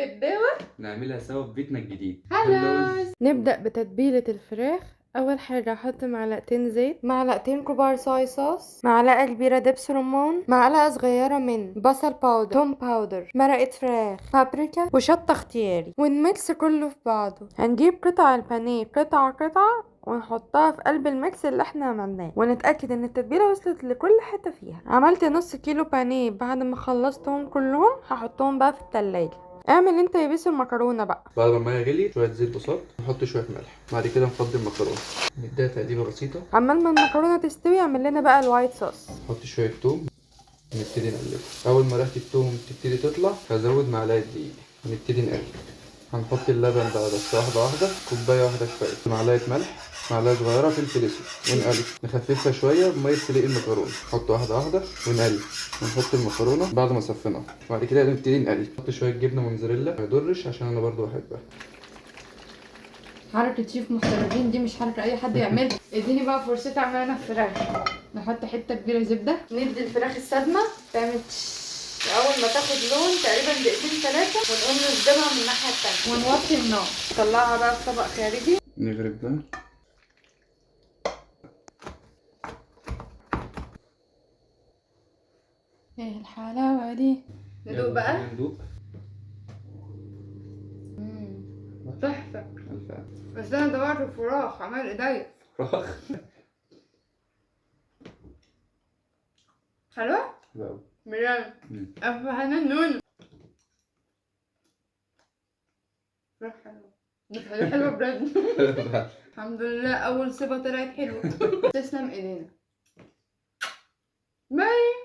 غداوة نعملها سوا في بيتنا الجديد. خلاص. نبدأ بتتبيلة الفراخ. أول حاجة أحط معلقتين زيت، معلقتين كبار صويا صوص، معلقة كبيرة دبس رمان، معلقة صغيرة من بصل باودر، توم باودر، مرقة فراخ، بابريكا وشطة اختياري، ونميكس كله في بعضه. هنجيب قطع البانيه قطعة قطعة ونحطها في قلب الميكس اللي احنا عملناه، ونتأكد ان التتبيلة وصلت لكل حتة فيها. عملت نص كيلو بانيه، بعد ما خلصتهم كلهم هحطهم بقى في التلاجة. اعمل انت يا بيسو المكرونة بقى. بعد ما الميه غليت شويه زيت بسيط، نحط شويه ملح، بعد كده نفضي المكرونه، نديها تقليبه بسيطه. عمال ما المكرونة تستوي اعمل لنا بقى الوايت صوص. نحط شويه توم، نبتدي نقلب. اول ما ريحه التوم تبتدي تطلع هزود معلقه دقيق، ونبتدي نقلب. هنحط اللبن بقى بس واحده واحده، كوبايه واحده كفايه، معلقه ملح، معلقه صغيره فلفل اسود، ونقلب. نخففها شويه بميه سلق المكرونه، نحط واحده واحده ونقلب. ونحط المكرونه بعد ما صفيناها، بعد كده نبتدي نقلب. نحط شويه جبنه موتزاريلا ما يضرش عشان انا برضو بحبها. حركة شيف محترفين دي، مش حركة أي حد يعملها. اديني بقى فرصتي أعمل أنا الفراخ. نحط حتة كبيرة زبدة، ندي الفراخ الصدمة تعمل أول ما تاخد لون تقريبا دقيقتين 3 ونقوم نصدمها من الناحية التانية ونوطي النار. نطلعها بقى في طبق خارجي. نغرب ده. ايه الحلاوة دي. ندوق بقى. ندوق. تحفة. الفعل. بس أنا دورت الفراخ عمال إيديا. فراخ. حلوة؟ لا. بجد. حنان نون. فراخ حلوة. دي حلوة بجد. الحمد لله أول صفة طلعت حلوة. تسلم إيدينا. باي.